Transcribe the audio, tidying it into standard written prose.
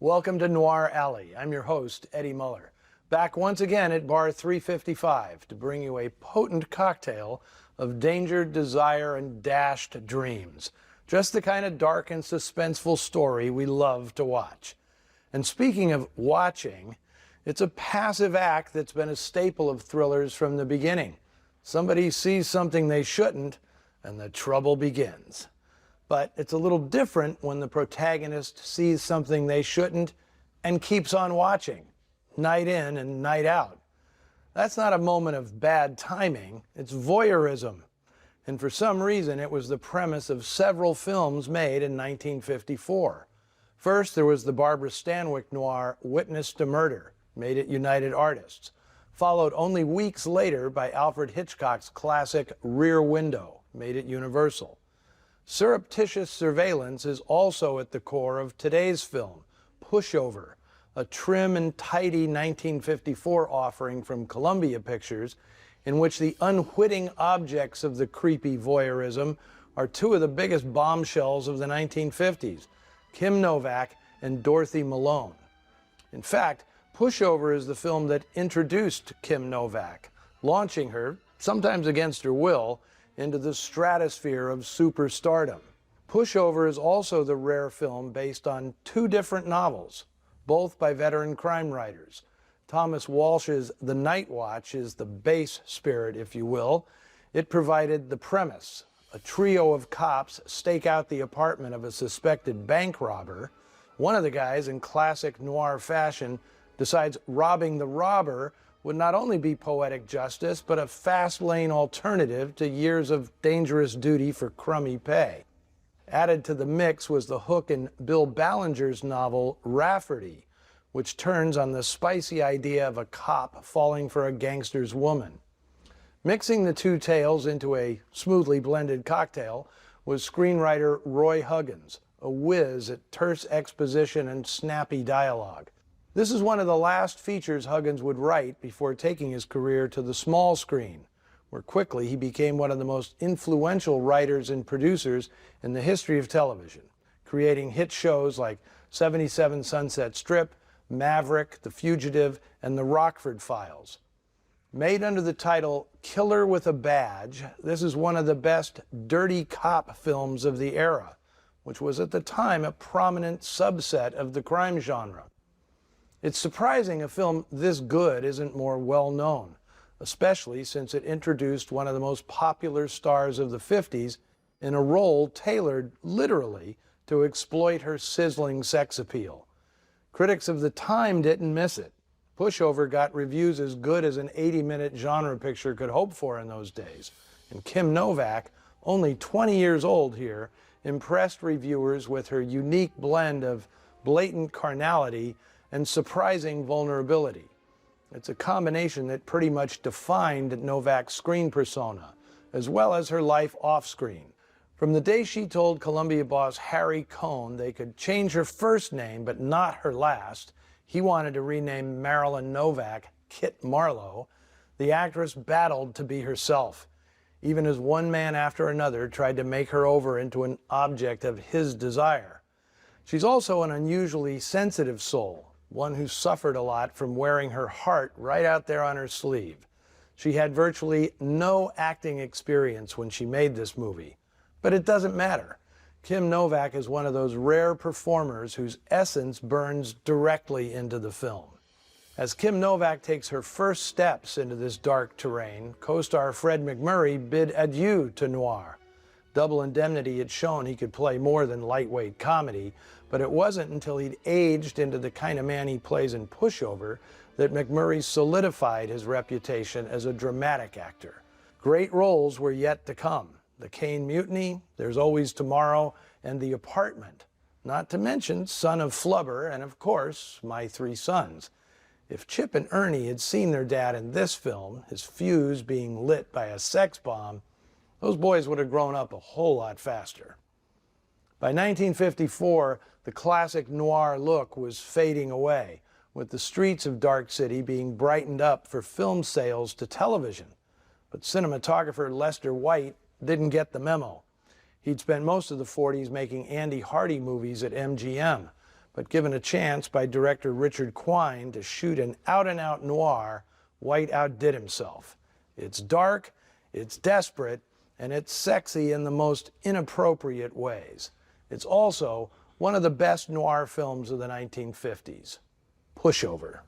Welcome to Noir Alley. I'm your host, Eddie Muller, back once again at Bar 355 to bring you a potent cocktail of danger, desire, and dashed dreams. Just the kind of dark and suspenseful story we love to watch. And speaking of watching, it's a passive act that's been a staple of thrillers from the beginning. Somebody sees something they shouldn't, and the trouble begins. But it's a little different when the protagonist sees something they shouldn't and keeps on watching, night in and night out. That's not a moment of bad timing, it's voyeurism. And for some reason, it was the premise of several films made in 1954. First, there was the Barbara Stanwyck noir Witness to Murder, made at United Artists, followed only weeks later by Alfred Hitchcock's classic Rear Window, made at Universal. Surreptitious surveillance is also at the core of today's film, Pushover, a trim and tidy 1954 offering from Columbia Pictures in which the unwitting objects of the creepy voyeurism are two of the biggest bombshells of the 1950s, Kim Novak and Dorothy Malone. In fact, Pushover is the film that introduced Kim Novak, launching her, sometimes against her will, into the stratosphere of superstardom. Pushover is also the rare film based on two different novels, both by veteran crime writers. Thomas Walsh's The Night Watch is the base spirit, if you will. It provided the premise. A trio of cops stake out the apartment of a suspected bank robber. One of the guys, in classic noir fashion, decides robbing the robber would not only be poetic justice, but a fast-lane alternative to years of dangerous duty for crummy pay. Added to the mix was the hook in Bill Ballinger's novel Rafferty, which turns on the spicy idea of a cop falling for a gangster's woman. Mixing the two tales into a smoothly blended cocktail was screenwriter Roy Huggins, a whiz at terse exposition and snappy dialogue. This is one of the last features Huggins would write before taking his career to the small screen, where quickly he became one of the most influential writers and producers in the history of television, creating hit shows like 77 Sunset Strip, Maverick, The Fugitive, and The Rockford Files. Made under the title Killer with a Badge, this is one of the best dirty cop films of the era, which was at the time a prominent subset of the crime genre. It's surprising a film this good isn't more well known, especially since it introduced one of the most popular stars of the 50s in a role tailored, literally, to exploit her sizzling sex appeal. Critics of the time didn't miss it. Pushover got reviews as good as an 80-minute genre picture could hope for in those days. And Kim Novak, only 20 years old here, impressed reviewers with her unique blend of blatant carnality and surprising vulnerability. It's a combination that pretty much defined Novak's screen persona, as well as her life off-screen. From the day she told Columbia boss Harry Cohn they could change her first name but not her last, he wanted to rename Marilyn Novak Kit Marlowe, the actress battled to be herself, even as one man after another tried to make her over into an object of his desire. She's also an unusually sensitive soul, one who suffered a lot from wearing her heart right out there on her sleeve. She had virtually no acting experience when she made this movie, but it doesn't matter. Kim Novak is one of those rare performers whose essence burns directly into the film. As Kim Novak takes her first steps into this dark terrain, co-star Fred MacMurray bid adieu to noir. Double Indemnity had shown he could play more than lightweight comedy, but it wasn't until he'd aged into the kind of man he plays in Pushover that MacMurray solidified his reputation as a dramatic actor. Great roles were yet to come. The Caine Mutiny, There's Always Tomorrow, and The Apartment, not to mention Son of Flubber and, of course, My Three Sons. If Chip and Ernie had seen their dad in this film, his fuse being lit by a sex bomb, those boys would have grown up a whole lot faster. By 1954, the classic noir look was fading away. with the streets of Dark City being brightened up for film sales to television. But cinematographer Lester White didn't get the memo. He'd spent most of the 40s making Andy Hardy movies at MGM, but given a chance by director Richard Quine to shoot an out-and-out noir, White outdid himself. It's dark, it's desperate, and it's sexy in the most inappropriate ways. It's also one of the best noir films of the 1950s. Pushover.